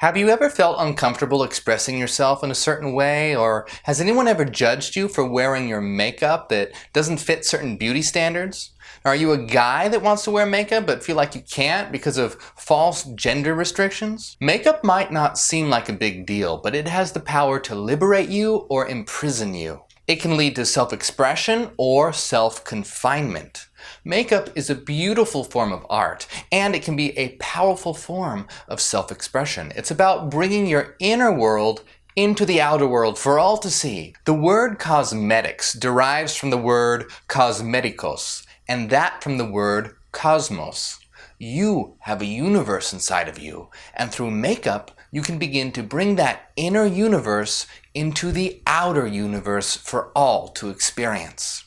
Have you ever felt uncomfortable expressing yourself in a certain way, or has anyone ever judged you for wearing your makeup that doesn't fit certain beauty standards? Are you a guy that wants to wear makeup but feel like you can't because of false gender restrictions? Makeup might not seem like a big deal, but it has the power to liberate you or imprison you. It can lead to self-expression or self-confinement. Makeup is a beautiful form of art, and it can be a powerful form of self-expression. It's about bringing your inner world into the outer world for all to see. The word cosmetics derives from the word cosmetikos, and that from the word cosmos. You have a universe inside of you, and through makeup, you can begin to bring that inner universe into the outer universe for all to experience.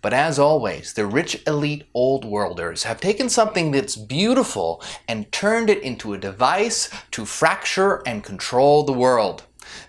But as always, the rich elite old worlders have taken something that's beautiful and turned it into a device to fracture and control the world.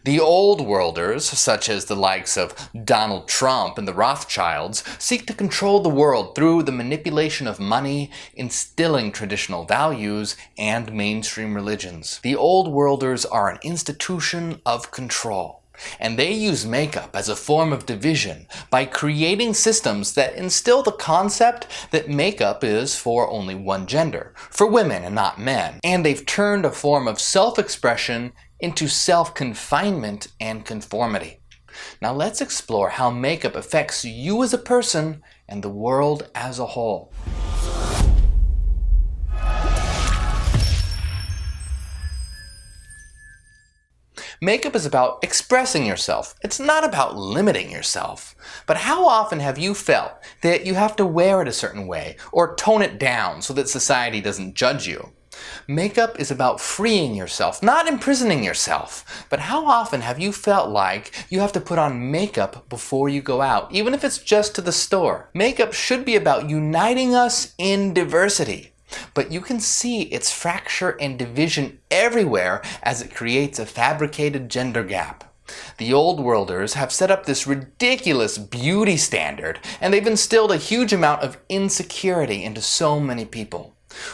The old worlders, such as the likes of Donald Trump and the Rothschilds, seek to control the world through the manipulation of money, instilling traditional values, and mainstream religions. The old worlders are an institution of control. And they use makeup as a form of division by creating systems that instill the concept that makeup is for only one gender, for women and not men. And they've turned a form of self-expression into self-confinement and conformity. Now let's explore how makeup affects you as a person and the world as a whole. Makeup is about expressing yourself. It's not about limiting yourself. But how often have you felt that you have to wear it a certain way or tone it down so that society doesn't judge you? Makeup is about freeing yourself, not imprisoning yourself. But how often have you felt like you have to put on makeup before you go out, even if it's just to the store? Makeup should be about uniting us in diversity. But you can see its fracture and division everywhere as it creates a fabricated gender gap. The old worlders have set up this ridiculous beauty standard, and they've instilled a huge amount of insecurity into so many people.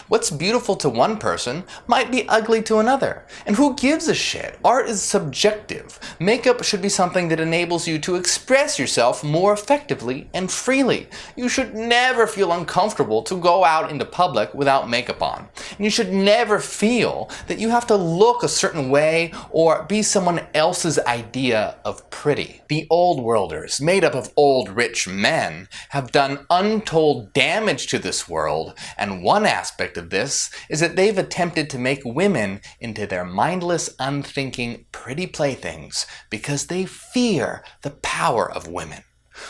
What's beautiful to one person might be ugly to another. And who gives a shit? Art is subjective. Makeup should be something that enables you to express yourself more effectively and freely. You should never feel uncomfortable to go out into public without makeup on. And you should never feel that you have to look a certain way or be someone else's idea of pretty. The old worlders, made up of old rich men, have done untold damage to this world, and one aspect of this is that they've attempted to make women into their mindless, unthinking, pretty playthings because they fear the power of women.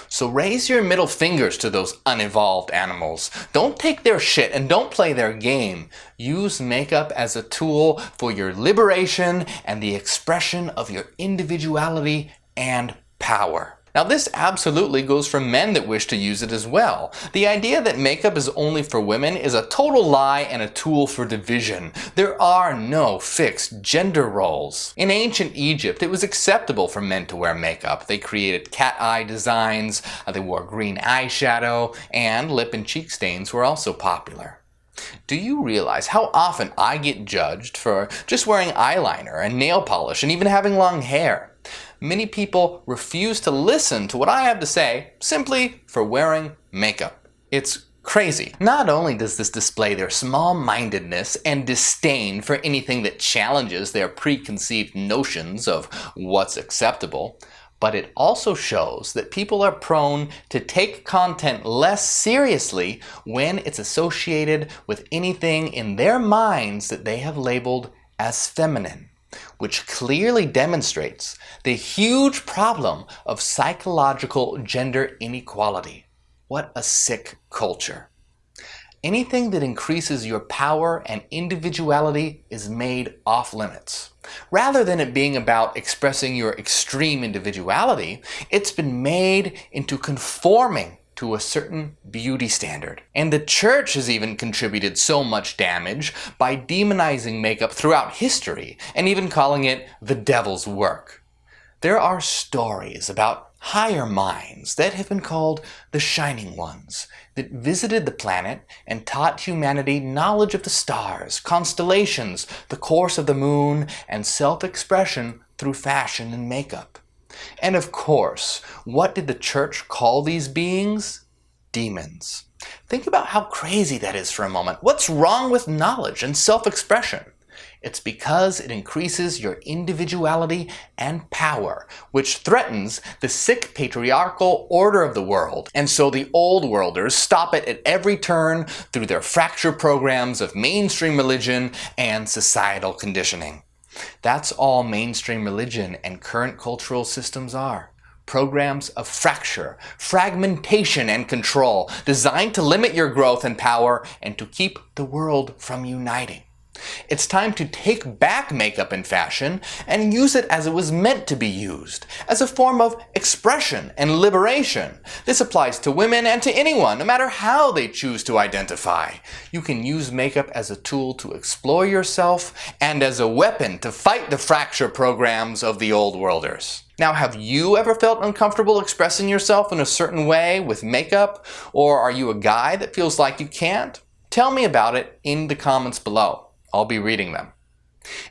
So raise your middle fingers to those unevolved animals. Don't take their shit and don't play their game. Use makeup as a tool for your liberation and the expression of your individuality and power. Now this absolutely goes for men that wish to use it as well. The idea that makeup is only for women is a total lie and a tool for division. There are no fixed gender roles. In ancient Egypt, it was acceptable for men to wear makeup. They created cat eye designs, they wore green eyeshadow, and lip and cheek stains were also popular. Do you realize how often I get judged for just wearing eyeliner and nail polish and even having long hair? Many people refuse to listen to what I have to say simply for wearing makeup. It's crazy. Not only does this display their small-mindedness and disdain for anything that challenges their preconceived notions of what's acceptable, but it also shows that people are prone to take content less seriously when it's associated with anything in their minds that they have labeled as feminine, which clearly demonstrates the huge problem of psychological gender inequality. What a sick culture. Anything that increases your power and individuality is made off limits. Rather than it being about expressing your extreme individuality, it's been made into conforming to a certain beauty standard. And the church has even contributed so much damage by demonizing makeup throughout history and even calling it the devil's work. There are stories about higher minds that have been called the Shining Ones, that visited the planet and taught humanity knowledge of the stars, constellations, the course of the moon, and self-expression through fashion and makeup. And of course, what did the church call these beings? Demons. Think about how crazy that is for a moment. What's wrong with knowledge and self-expression? It's because it increases your individuality and power, which threatens the sick patriarchal order of the world. And so the old worlders stop it at every turn through their fracture programs of mainstream religion and societal conditioning. That's all mainstream religion and current cultural systems are. Programs of fracture, fragmentation, and control designed to limit your growth and power and to keep the world from uniting. It's time to take back makeup and fashion and use it as it was meant to be used, as a form of expression and liberation. This applies to women and to anyone, no matter how they choose to identify. You can use makeup as a tool to explore yourself and as a weapon to fight the fracture programs of the old worlders. Now, have you ever felt uncomfortable expressing yourself in a certain way with makeup? Or are you a guy that feels like you can't? Tell me about it in the comments below. I'll be reading them.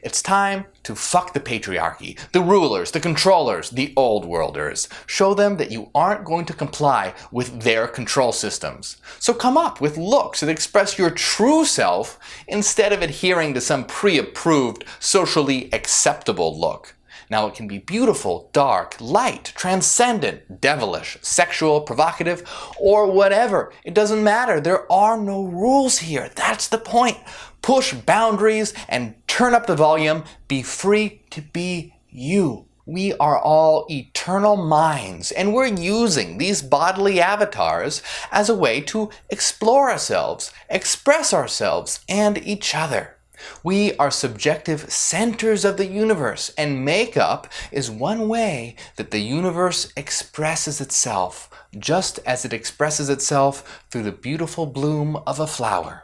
It's time to fuck the patriarchy, the rulers, the controllers, the old worlders. Show them that you aren't going to comply with their control systems. So come up with looks that express your true self instead of adhering to some pre-approved, socially acceptable look. Now, it can be beautiful, dark, light, transcendent, devilish, sexual, provocative, or whatever. It doesn't matter. There are no rules here. That's the point. Push boundaries and turn up the volume. Be free to be you. We are all eternal minds, and we're using these bodily avatars as a way to explore ourselves, express ourselves, and each other. We are subjective centers of the universe, and makeup is one way that the universe expresses itself, just as it expresses itself through the beautiful bloom of a flower.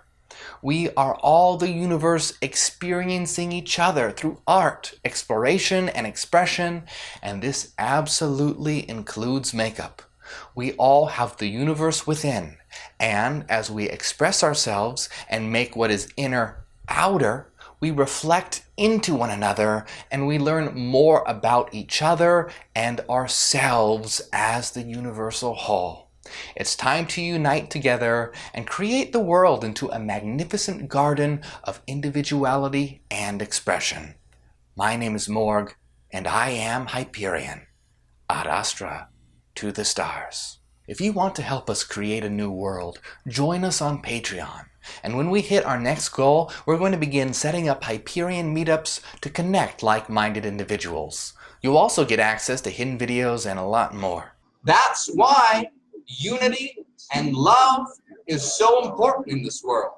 We are all the universe experiencing each other through art, exploration, and expression, and this absolutely includes makeup. We all have the universe within, and as we express ourselves and make what is inner outer, we reflect into one another and we learn more about each other and ourselves as the universal whole. It's time to unite together and create the world into a magnificent garden of individuality and expression. My name is Morgue, and I am Hyperion. Ad Astra, to the stars. If you want to help us create a new world, join us on Patreon. And when we hit our next goal, we're going to begin setting up Hyperion meetups to connect like-minded individuals. You'll also get access to hidden videos and a lot more. That's why unity and love is so important in this world,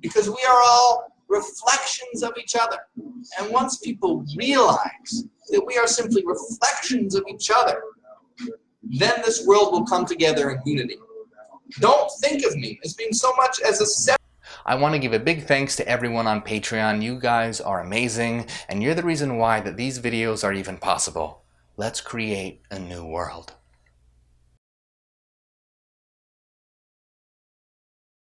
because we are all reflections of each other. And once people realize that we are simply reflections of each other, then this world will come together in unity. Don't think of me as being so much as a separate. I want to give a big thanks to everyone on Patreon. You guys are amazing, and you're the reason why that these videos are even possible. Let's create a new world.